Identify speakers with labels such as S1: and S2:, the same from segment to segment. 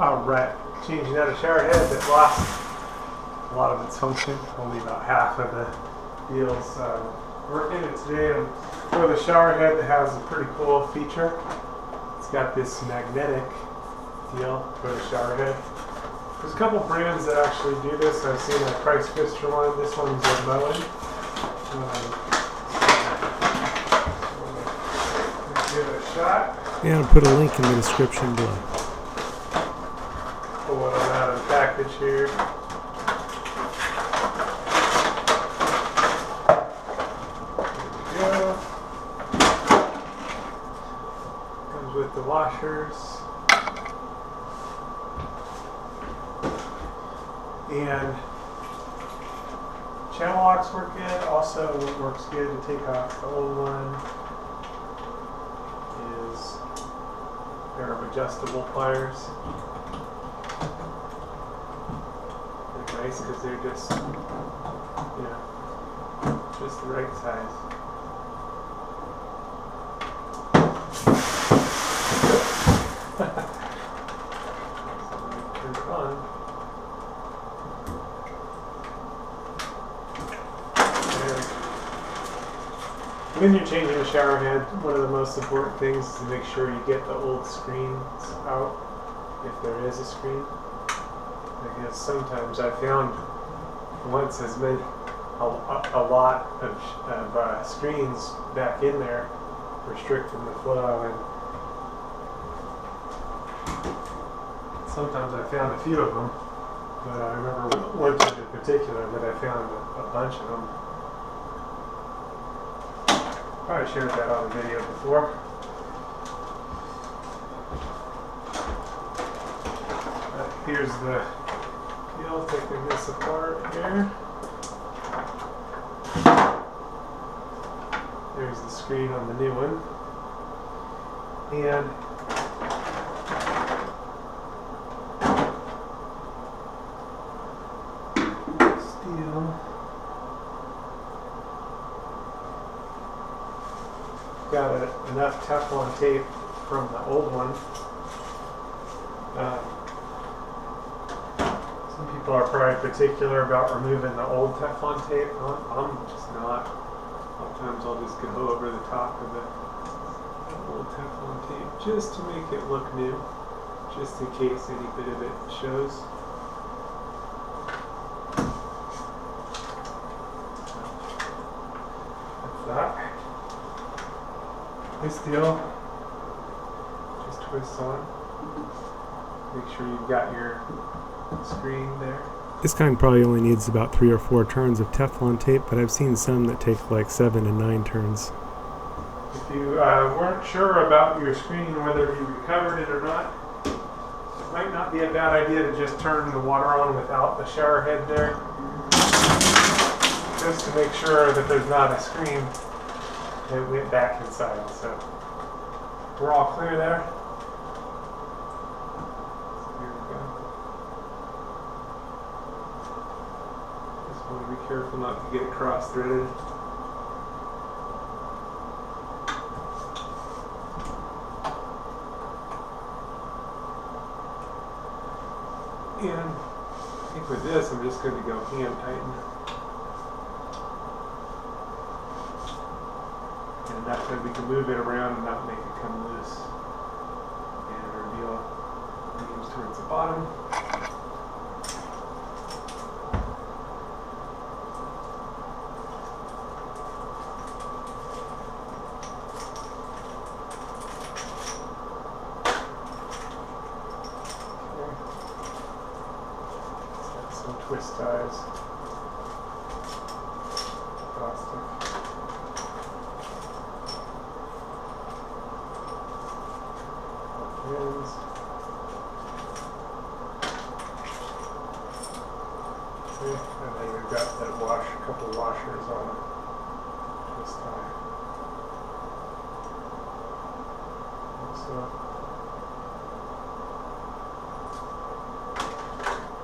S1: Alright, changing out a shower head that lost a lot of its function. Only about half of the deals working. And today I'm with a shower head that has a pretty cool feature. It's got this magnetic deal for the shower head. There's a couple brands that actually do this. I've seen a Price Fister one. This one's a Moen. Give it a shot.
S2: Yeah, I'll put a link in the description below.
S1: Pull it out of the package here. There we go. Comes with the washers. And channel locks work good. Also, what works good to take off the old one is a pair of adjustable pliers. They're nice because they're just, just the right size. Turn it on. When you're changing a shower head, one of the most important things is to make sure you get the old screens out, if there is a screen. I guess sometimes I found once has meant a lot of screens back in there restricting the flow, and sometimes I found a few of them, but I remember one in particular that I found a bunch of them. Probably shared that on the video before. Here's the deal, taking this apart here. There's the screen on the new one. And steel. Got enough Teflon tape from the old one. Some people are probably particular about removing the old Teflon tape. I'm just not. Sometimes I'll just go over the top of the old Teflon tape just to make it look new, just in case any bit of it shows. That's that. This deal just twists on. Make sure you've got your screen there.
S2: This kind probably only needs about 3 or 4 turns of Teflon tape, but I've seen some that take like 7 and 9 turns.
S1: If you weren't sure about your screen, whether you recovered it or not, it might not be a bad idea to just turn the water on without the shower head there, just to make sure that there's not a screen that went back inside. So we're all clear there. So here we go. Just want to be careful not to get it cross-threaded. And I think with this, I'm just going to go hand tighten. And that way we can move it around and not make it come loose. And reveal leaves towards the bottom. Some twist ties, plastic. Pins. Okay, and then we've got that couple washers on a twist tie. So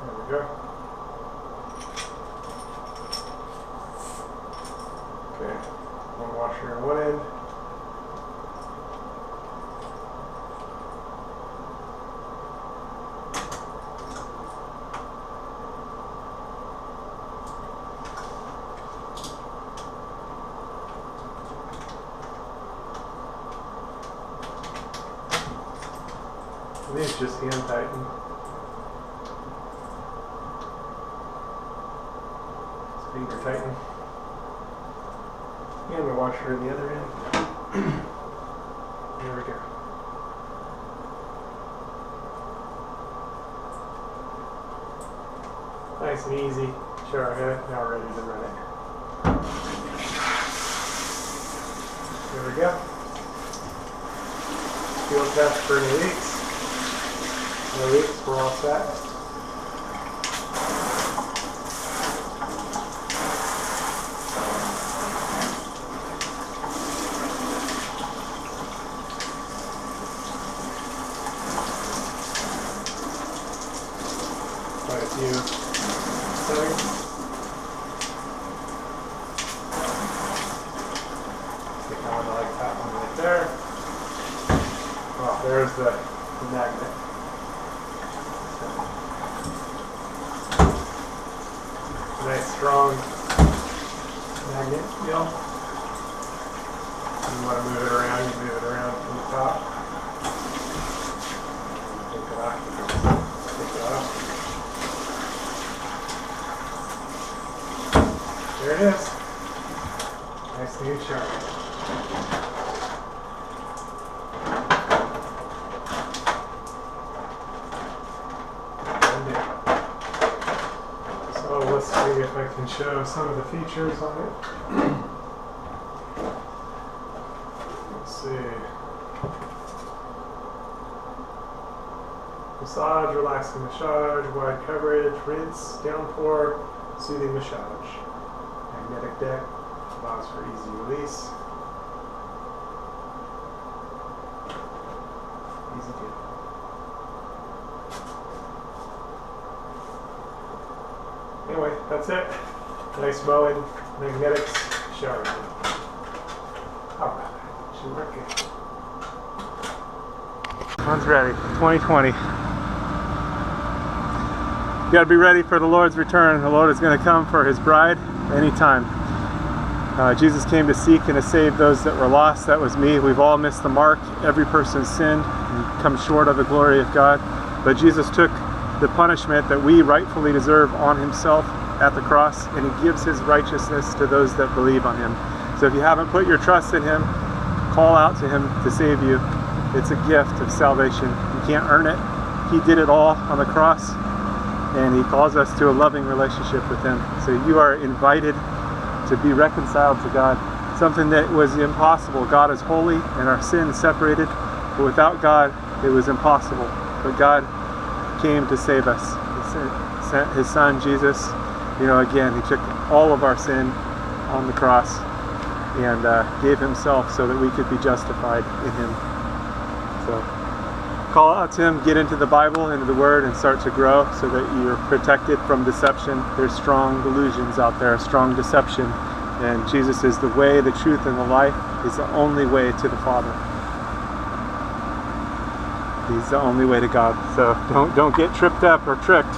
S1: there we go. Okay, one washer on one end. just hand tighten. Finger tighten. And the washer in the other end. There we go. Nice and easy. Showerhead. Now we're ready to run it. There we go. Field test for any leaks. No leaks, we're all set. Quite a few settings. Stick on like that one right there. Oh, there's the magnet. Nice strong magnet feel. You want to move it around, you move it around from the top. Take it off. Take it off. There it is. Nice new shower. So let's see if I can show some of the features on it. Let's see. Massage, relaxing massage, wide coverage, rinse, downpour, soothing massage. Magnetic deck allows for easy release. Easy deal. Anyway, that's it. Nice mowing, magnetics, shower. Alright, should work it. One's ready. 2020. You gotta be ready for the Lord's return. The Lord is going to come for His bride anytime. Jesus came to seek and to save those that were lost. That was me. We've all missed the mark. Every person sinned and come short of the glory of God. But Jesus took the punishment that we rightfully deserve on Himself at the cross, and He gives His righteousness to those that believe on Him. So if you haven't put your trust in Him, call out to Him to save you. It's a gift of salvation. You can't earn it. He did it all on the cross, and He calls us to a loving relationship with Him. So you are invited to be reconciled to God. Something that was impossible. God is holy and our sin is separated, but without God it was impossible. But God came to save us. He sent His Son Jesus. You know, again, He took all of our sin on the cross and gave Himself so that we could be justified in Him. So call out to Him, get into the Bible, into the Word, and start to grow so that you're protected from deception. There's strong delusions out there, strong deception, and Jesus is the way, the truth, and the life. He's the only way to the Father. He's the only way to God. So don't get tripped up or tricked,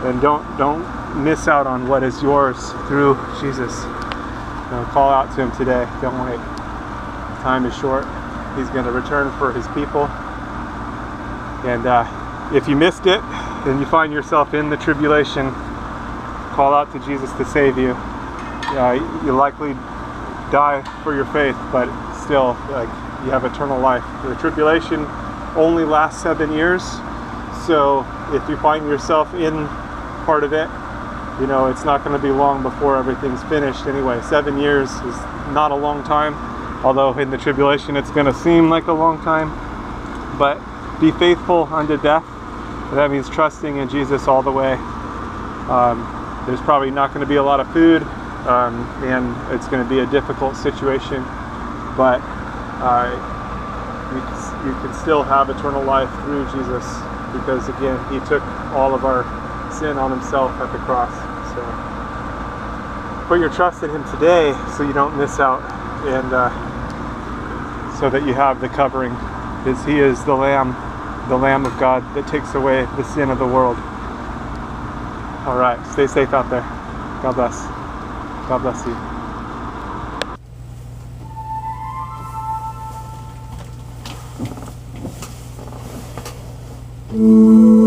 S1: and don't miss out on what is yours through Jesus. Call out to Him today. Don't wait. Time is short. He's going to return for His people. And if you missed it, and you find yourself in the tribulation, call out to Jesus to save you. You likely die for your faith, but still, you have eternal life. The tribulation only lasts 7 years, so if you find yourself in part of it, it's not going to be long before everything's finished anyway. 7 years is not a long time, although in the tribulation it's going to seem like a long time. But be faithful unto death. That means trusting in Jesus all the way. There's probably not going to be a lot of food, and it's going to be a difficult situation, but you can still have eternal life through Jesus, because again, He took all of our sin on Himself at the cross. So put your trust in Him today so you don't miss out, and so that you have the covering, because He is the Lamb of God that takes away the sin of the world. All right, stay safe out there. God bless. God bless you.
S2: it.